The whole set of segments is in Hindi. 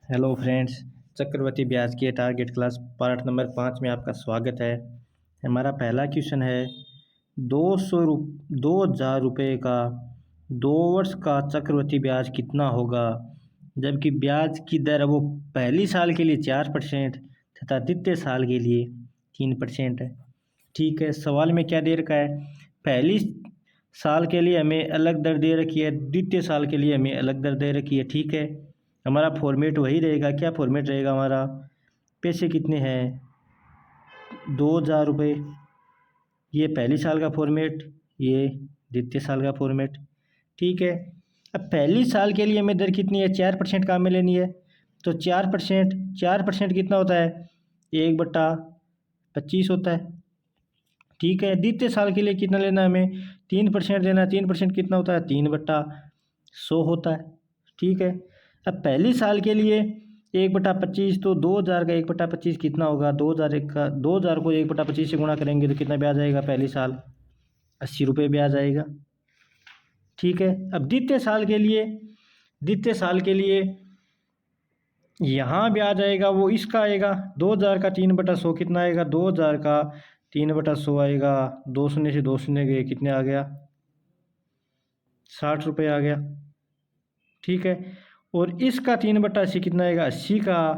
Hello friends. चक्रवृद्धि ब्याज के टारगेट क्लास पार्ट नंबर 5 में आपका स्वागत है। हमारा पहला क्वेश्चन है 2,000 रुपये का 2 वर्ष का चक्रवृद्धि ब्याज कितना होगा, जबकि ब्याज की दर वो पहली साल के लिए 4% तथा द्वितीय साल के लिए 3% है। ठीक है, सवाल में क्या दे रखा है, पहली साल के लिए हमें अलग दर दे रखी है, द्वितीय साल के लिए हमें अलग दर दे रखी है। ठीक है, हमारा फॉर्मेट वही रहेगा। क्या फॉर्मेट रहेगा हमारा, पैसे कितने हैं 2,000 रुपये, ये पहली साल का फॉर्मेट, ये द्वितीय साल का फॉर्मेट। ठीक है, अब पहली साल के लिए हमें दर कितनी है, 4% काम में लेनी है। तो 4% कितना होता है, 1/25 होता है। ठीक है, द्वितीय साल के लिए कितना लेना है हमें, 3% देना है। 3% कितना होता है, 3/100 होता है। ठीक है, अब पहली साल के लिए 1/25, तो 2,000 का 1/25 कितना होगा, 2,000 को 1/25 से गुणा करेंगे तो कितना ब्याज आएगा, पहली साल 80 रुपये ब्याज आएगा। ठीक है, अब द्वितीय साल के लिए यहाँ ब्याज आएगा वो इसका आएगा, 2,000 का 3/100 कितना आएगा, 2,000 का 3/100 आएगा। 2 शून्य से 2 शून्य गए, कितने आ गया, 60 रुपये आ गया। ठीक है, और इसका 3/80 कितना आएगा, 80 का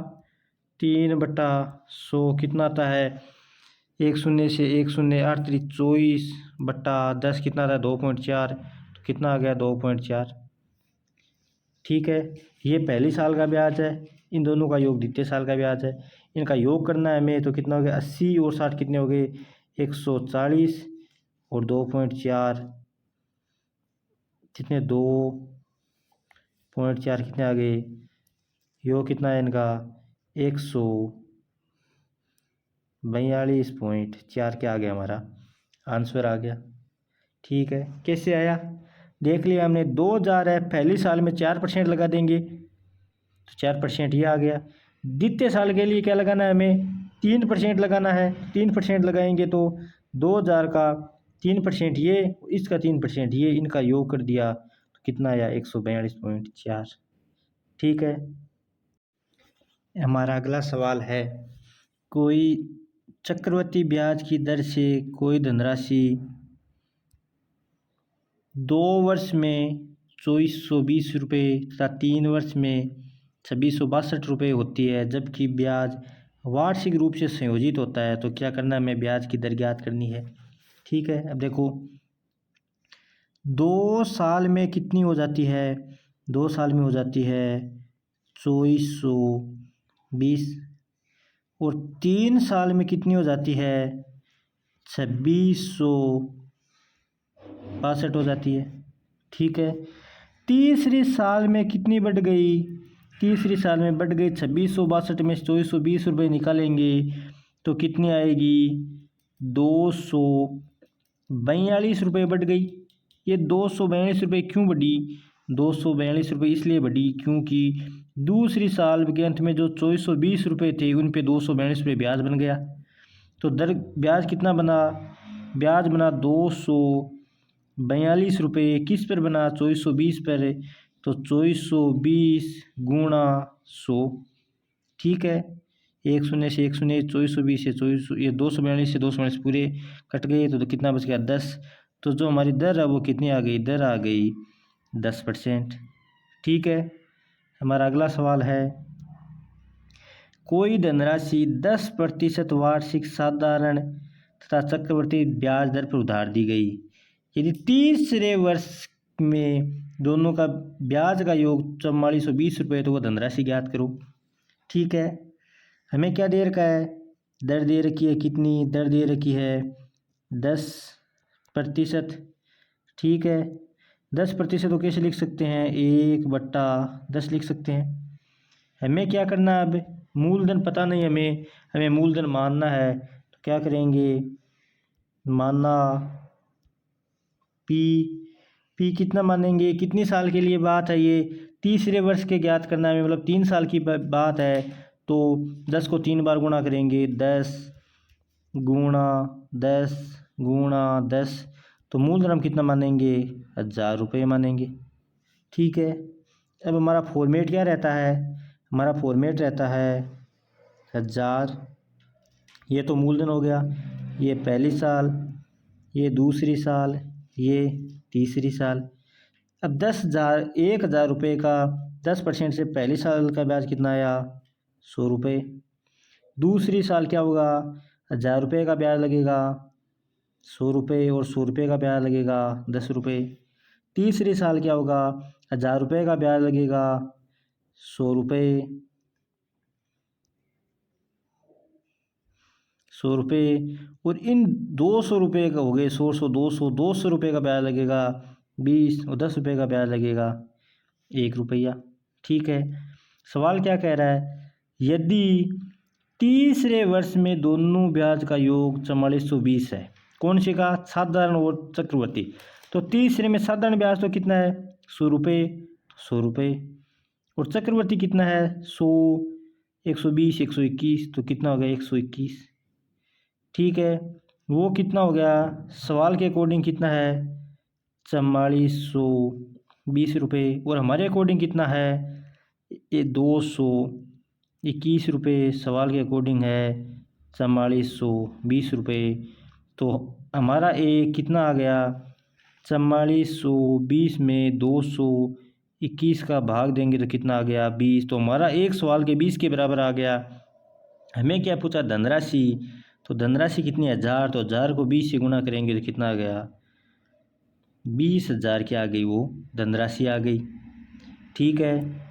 3/100 कितना आता है, 1 शून्य से 1 शून्य 8 3 24/10 कितना आता है, 2.4, तो कितना आ गया, 2.4। ठीक है, ये पहली साल का ब्याज है, इन दोनों का योग द्वितीय साल का ब्याज है। इनका योग करना है हमें, तो कितना हो गया, 80 और 60 कितने हो गए, 140, और 2.4 कितने, 2.4 कितने आ गए, योग कितना है इनका, 142.4 क्या आ गया, हमारा आंसर आ गया। ठीक है, कैसे आया देख लिया हमने, 2,000 है, पहली साल में 4% लगा देंगे तो 4% ये आ गया। द्वितीय साल के लिए क्या लगाना है हमें, 3% लगाना है। 3% लगाएंगे तो 2,000 का 3% ये, इसका 3% ये, इनका योग कर दिया तो कितना आया, 142.4। ठीक है, हमारा अगला सवाल है, कोई चक्रवृद्धि ब्याज की दर से कोई धनराशि 2 वर्ष में 2,420 रुपये तथा 3 वर्ष में 2,662 रुपये होती है, जबकि ब्याज वार्षिक रूप से संयोजित होता है, तो क्या करना है, हमें ब्याज की दर ज्ञात करनी है। ठीक है, अब देखो 2 साल में कितनी हो जाती है, 2 साल में हो जाती है 2,420, और 3 साल में कितनी हो जाती है, 2,662 हो जाती है। ठीक है, तीसरी साल में कितनी बढ़ गई, तीसरी साल में बढ़ गई 2,662 में 2,420 रुपये निकालेंगे तो कितनी आएगी, 242 रुपये बढ़ गई। ये 242 रुपये क्यों बढ़ी, 242 रुपये इसलिए बढ़ी क्योंकि दूसरी साल के अंत में जो 2,420 रुपये थे उन पे 242 रुपये ब्याज बन गया, तो दर ब्याज कितना बना, ब्याज बना 242 रुपये, किस पर बना, 2,420 पर, तो 2,420 गुणा 100। ठीक है, 1 शून्य से 1 शून्य, 2,420 से 24, ये 242 से 242 पूरे कट गए तो कितना बच गया, 10। तो जो हमारी दर है वो कितनी आ गई, दर आ गई 10%। ठीक है, हमारा अगला सवाल है, कोई धनराशि 10% वार्षिक साधारण तथा चक्रवृद्धि ब्याज दर पर उधार दी गई, यदि तीसरे वर्ष में दोनों का ब्याज का योग 4,420 रुपये, तो वो धनराशि ज्ञात करो। ठीक है, हमें क्या दे रखा है, दर दे रखी है, कितनी दर दे रखी है, 10%। ठीक है, 10% को कैसे लिख सकते हैं, 1/10 लिख सकते हैं। हमें क्या करना है, अब मूलधन पता नहीं हमें मूलधन मानना है, तो क्या करेंगे, माना पी कितना मानेंगे, कितनी साल के लिए बात है, ये तीसरे वर्ष के ज्ञात करना है, मतलब 3 साल की बात है, तो 10 को 3 बार गुणा करेंगे, 10 गुणा 10 गुणा 10, तो मूलधन हम कितना मानेंगे, 1,000 रुपये मानेंगे। ठीक है, अब हमारा फॉर्मेट क्या रहता है, हमारा फॉर्मेट रहता है 1000। ये तो मूलधन हो गया, ये पहली साल, ये दूसरी साल, ये तीसरी साल। अब 10,000 रुपये का 10% से पहली साल का ब्याज कितना आया? 100 रुपये। दूसरी साल क्या होगा? 1000 रुपये का ब्याज लगेगा 100 रुपये, और 100 रुपये का ब्याज लगेगा 10 रुपये। तीसरी साल क्या होगा? 1000 रुपये का ब्याज लगेगा 100 रुपये, 100 रुपये, और इन 200 रुपये का हो गए 200 रुपये का ब्याज लगेगा 20, और 10 रुपये का ब्याज लगेगा 1 रुपया। ठीक है, सवाल क्या कह रहा है? यदि तीसरे वर्ष में दोनों ब्याज का योग 4420 है, कौन सी का? साधारण और चक्रवर्ती। तो तीसरे में साधारण ब्याज तो कितना है? 100 रुपये, 100 रुपये, और चक्रवर्ती कितना है? 100, 120, 121, तो कितना हो गया? 121। ठीक है, वो कितना हो गया? सवाल के अकॉर्डिंग कितना है? 4420 रुपये, और हमारे अकॉर्डिंग कितना है? ये 221 रुपये सवाल के अकॉर्डिंग है 4420 रुपये। तो हमारा ए कितना आ गया? 4420 में 221 का भाग देंगे तो कितना आ गया? 20। तो हमारा एक सवाल के 20 के बराबर आ गया। हमें क्या पूछा? धनराशि। तो धनराशि कितनी है? 1000। तो 1000 को 20 से गुणा करेंगे तो कितना आ गया? 20,000 क्या आ गई? वो धनराशि आ गई। ठीक है,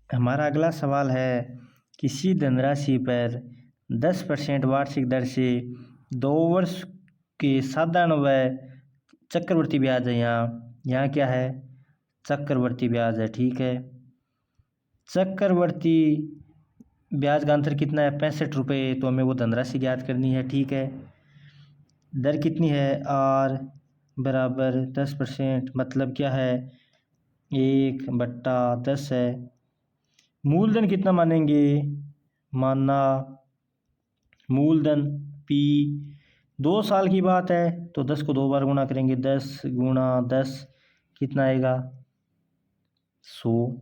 हमारा अगला सवाल है, किसी धनराशि पर 10% वार्षिक दर से 2 वर्ष के साधारण व चक्रवर्ती ब्याज है। यहाँ क्या है? चक्रवर्ती ब्याज है। ठीक है, चक्रवर्ती ब्याज का अंतर कितना है? 65 रुपये। तो हमें वो धनराशि ज्ञात करनी है। ठीक है, दर कितनी है? R बराबर 10%, मतलब क्या है? 1/10 है। मूलधन कितना मानेंगे? माना मूलधन P 2 साल की बात है तो 10 को 2 बार गुणा करेंगे, 10 गुणा 10 कितना आएगा? 100।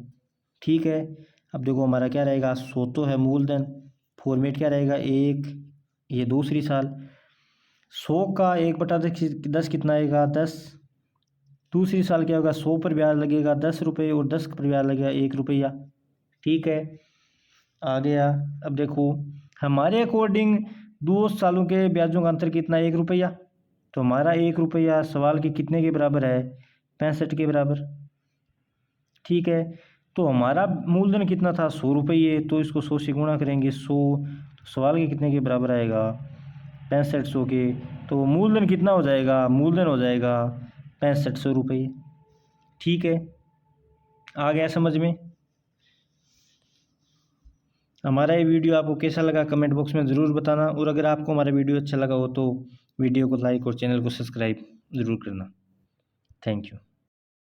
ठीक है, अब देखो हमारा क्या रहेगा? 100 तो है मूलधन, फॉर्मेट क्या रहेगा? 1, ये दूसरी साल। 100 का 1/10 कितना आएगा? 10। दूसरी साल क्या होगा? 100 पर ब्याज लगेगा 10 रुपये, और 10 पर ब्याज लगेगा 1 रुपया। ठीक है, आ गया। अब देखो हमारे अकॉर्डिंग 2 सालों के ब्याजों का अंतर कितना? 1 रुपया। तो हमारा 1 रुपया सवाल के कितने के बराबर है? 65 के बराबर। ठीक है, तो हमारा मूलधन कितना था? 100 रुपये। तो इसको 100 से गुणा करेंगे 100, तो सवाल के कितने के बराबर आएगा? 6500 के। तो मूलधन कितना हो जाएगा? मूलधन हो जाएगा 6500 रुपये। ठीक है, आ गया समझ में? हमारा ये वीडियो आपको कैसा लगा कमेंट बॉक्स में ज़रूर बताना, और अगर आपको हमारा वीडियो अच्छा लगा हो तो वीडियो को लाइक और चैनल को सब्सक्राइब ज़रूर करना। Thank you.